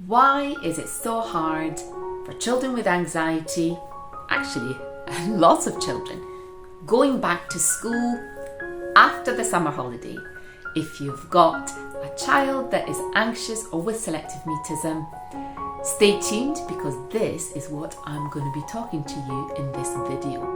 Why is it so hard for children with anxiety, actually lots of children, going back to school after the summer holiday? If you've got a child that is anxious or with selective mutism, stay tuned because this is what I'm going to be talking to you in this video.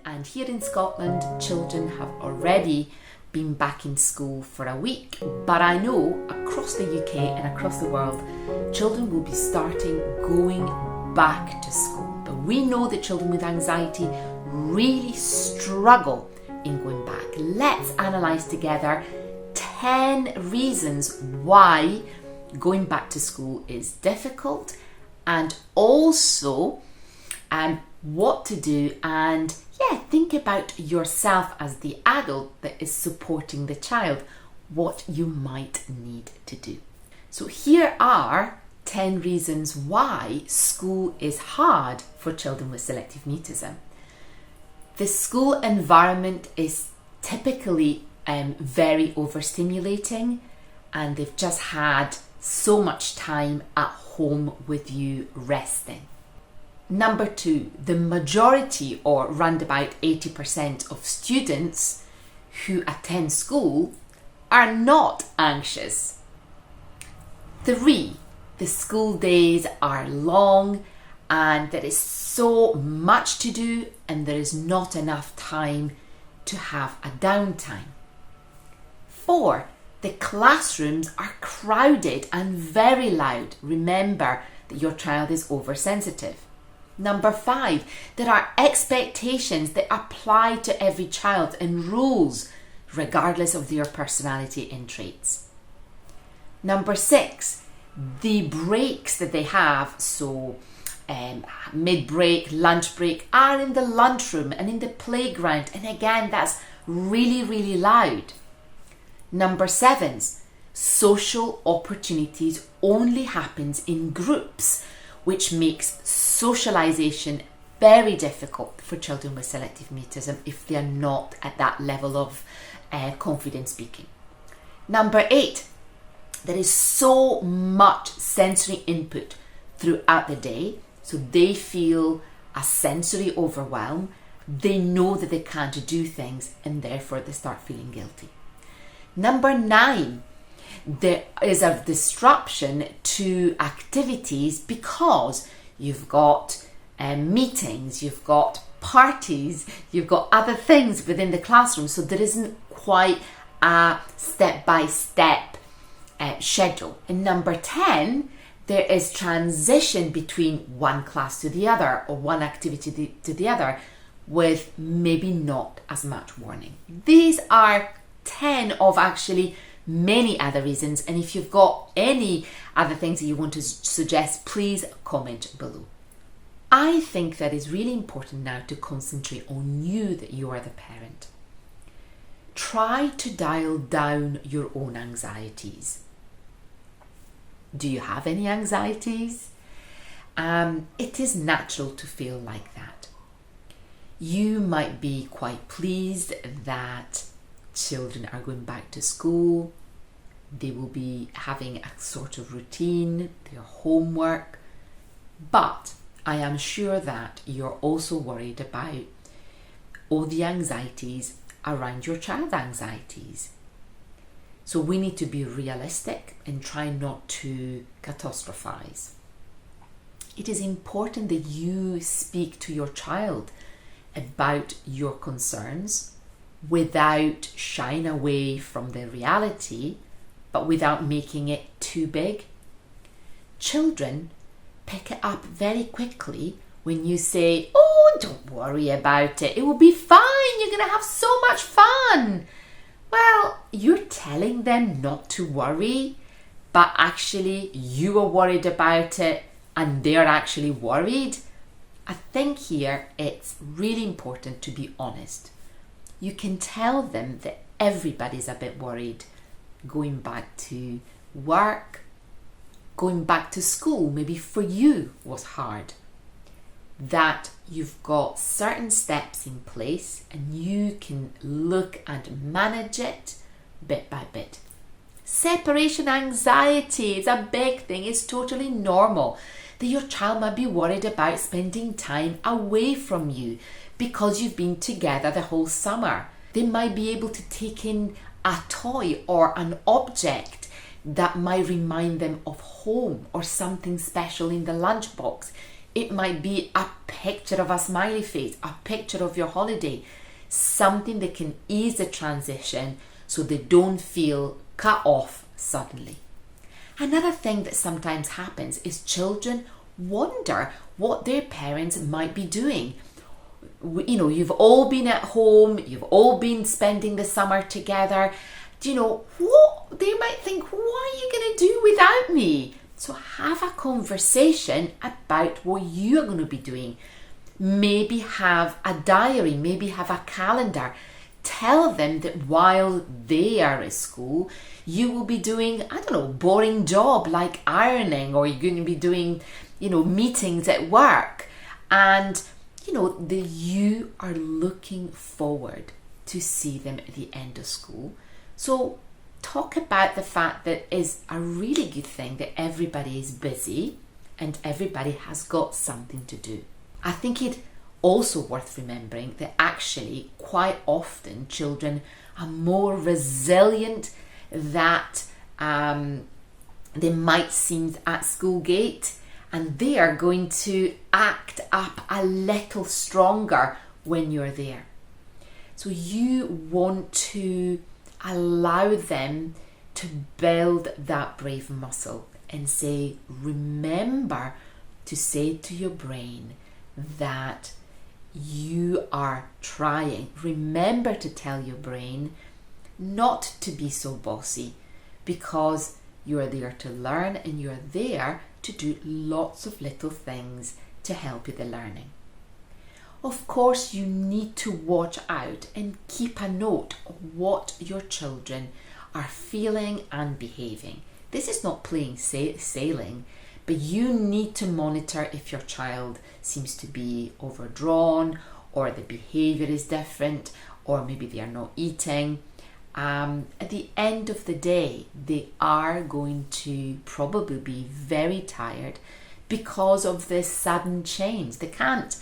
And here in Scotland, children have already been back in school for a week, but I know across the UK and across the world, children will be starting going back to school. But we know that children with anxiety really struggle in going back. Let's analyse together 10 reasons why going back to school is difficult, and also what to do, and think about yourself as the adult that is supporting the child, what you might need to do. So here are 10 reasons why school is hard for children with selective mutism. The school environment is typically very overstimulating, and they've just had so much time at home with you resting. Number 2, the majority, or round about 80% of students who attend school are not anxious. 3, the school days are long and there is so much to do and there is not enough time to have a downtime. 4, the classrooms are crowded and very loud. Remember that your child is oversensitive. Number 5, there are expectations that apply to every child and rules regardless of their personality and traits. Number 6, the breaks that they have, so mid-break, lunch break, are in the lunchroom and in the playground, and again that's really loud. Number 7, social opportunities only happens in groups, which makes socialization very difficult for children with selective mutism if they are not at that level of confident speaking. Number 8, there is so much sensory input throughout the day, so they feel a sensory overwhelm. They know that they can't do things and therefore they start feeling guilty. Number 9, there is a disruption to activities because you've got meetings, you've got parties, you've got other things within the classroom, so there isn't quite a step-by-step schedule. And number 10, there is transition between one class to the other or one activity to the other with maybe not as much warning. These are 10 of actually many other reasons, and if you've got any other things that you want to suggest, please comment below. I think that it's really important now to concentrate on you, that you are the parent. Try to dial down your own anxieties. Do you have any anxieties? It is natural to feel like that. You might be quite pleased that children are going back to school. They will be having a sort of routine, their homework. But I am sure that you're also worried about all the anxieties around your child's anxieties. So we need to be realistic and try not to catastrophize. It is important that you speak to your child about your concerns without shying away from the reality, but without making it too big. Children pick it up very quickly when you say, "Oh, don't worry about it. It will be fine. You're going to have so much fun." Well, you're telling them not to worry, but actually you are worried about it and they're actually worried. I think here it's really important to be honest. You can tell them that everybody's a bit worried going back to work, going back to school, maybe for you was hard. that you've got certain steps in place and you can look and manage it bit by bit. Separation anxiety is a big thing. It's totally normal that your child might be worried about spending time away from you because you've been together the whole summer. They might be able to take in a toy or an object that might remind them of home or something special in the lunchbox. It might be a picture of a smiley face, a picture of your holiday, something that can ease the transition so they don't feel cut off suddenly. Another thing that sometimes happens is children wonder what their parents might be doing. You know, you've all been at home, you've all been spending the summer together. Do you know what they might think? What are you going to do without me? So have a conversation about what you are going to be doing. Maybe have a diary, maybe have a calendar. Tell them that while they are at school, you will be doing, I don't know, boring job like ironing, or you're going to be doing, you know, meetings at work. And, you know, that you are looking forward to see them at the end of school. So talk about the fact that it's a really good thing that everybody is busy and everybody has got something to do. I think it also worth remembering that actually quite often children are more resilient that they might seem at school gate, and they are going to act up a little stronger when you're there. So you want to allow them to build that brave muscle and say, remember to say to your brain that you are trying. Remember to tell your brain not to be so bossy, because you're there to learn and you're there to do lots of little things to help you the learning. Of course, you need to watch out and keep a note of what your children are feeling and behaving. This is not plain sailing, but you need to monitor if your child seems to be overdrawn, or the behaviour is different, or maybe they are not eating. At the end of the day, they are going to probably be very tired because of this sudden change. They can't,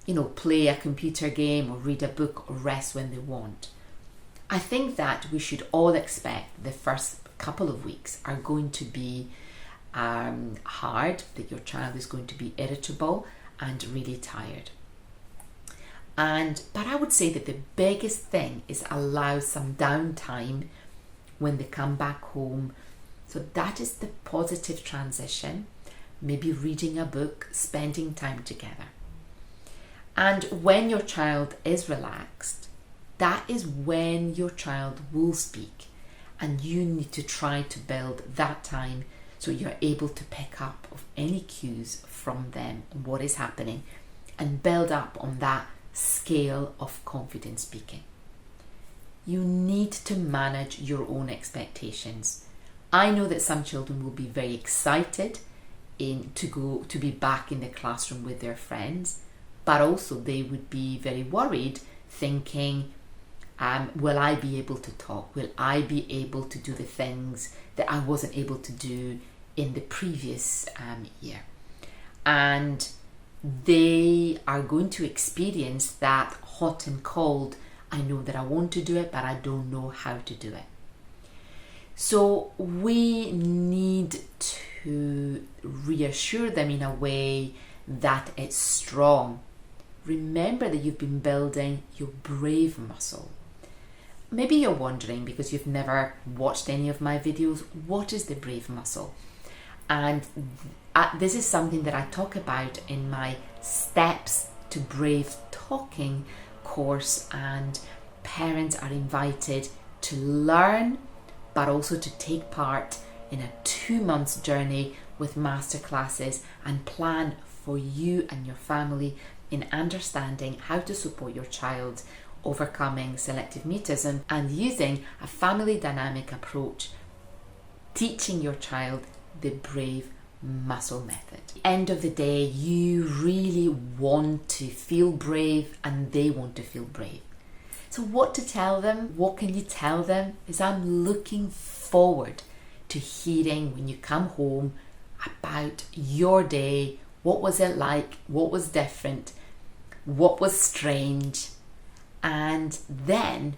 you know, play a computer game or read a book or rest when they want. I think that we should all expect the first couple of weeks are going to be hard, that your child is going to be irritable and really tired. But I would say that the biggest thing is allow some downtime when they come back home. So that is the positive transition, maybe reading a book, spending time together. And when your child is relaxed, that is when your child will speak, and you need to try to build that time so you're able to pick up of any cues from them, what is happening, and build up on that scale of confident speaking. You need to manage your own expectations. I know that some children will be very excited to be back in the classroom with their friends, but also they would be very worried, thinking, will I be able to talk? Will I be able to do the things that I wasn't able to do in the previous year? And they are going to experience that hot and cold. I know that I want to do it, but I don't know how to do it. So we need to reassure them in a way that it's strong. Remember that you've been building your brave muscle. Maybe you're wondering, because you've never watched any of my videos, what is the brave muscle? And this is something that I talk about in my Steps to Brave Talking course, and parents are invited to learn, but also to take part in a 2-month journey with masterclasses and plan for you and your family in understanding how to support your child overcoming selective mutism and using a family dynamic approach, teaching your child the brave muscle method. At the end of the day, you really want to feel brave and they want to feel brave. So what to tell them? What can you tell them? Is I'm looking forward to hearing when you come home about your day. What was it like? What was different? What was strange? And then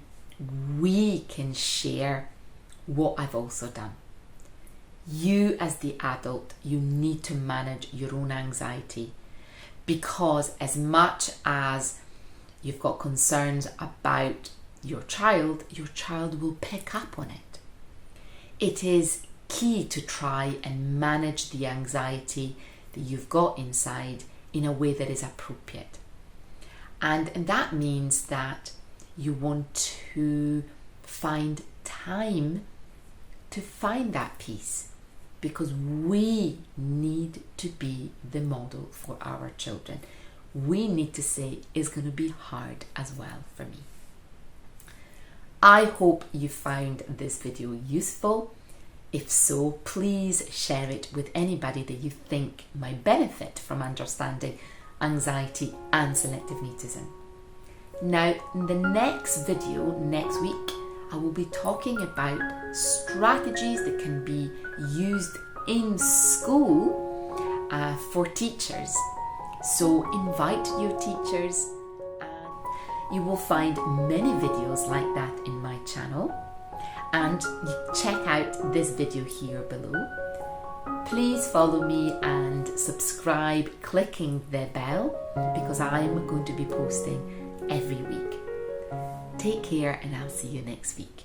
we can share what I've also done. You as the adult, you need to manage your own anxiety, because as much as you've got concerns about your child will pick up on it. It is key to try and manage the anxiety that you've got inside in a way that is appropriate. And that means that you want to find time to find that peace, because we need to be the model for our children. We need to say it's going to be hard as well for me. I hope you found this video useful. If so, please share it with anybody that you think might benefit from understanding anxiety and selective mutism. Now, in the next video, next week, I will be talking about strategies that can be used in school for teachers. So invite your teachers, and you will find many videos like that in my channel. And you check out this video here below. Please follow me and subscribe, clicking the bell, because I am going to be posting every week. Take care, and I'll see you next week.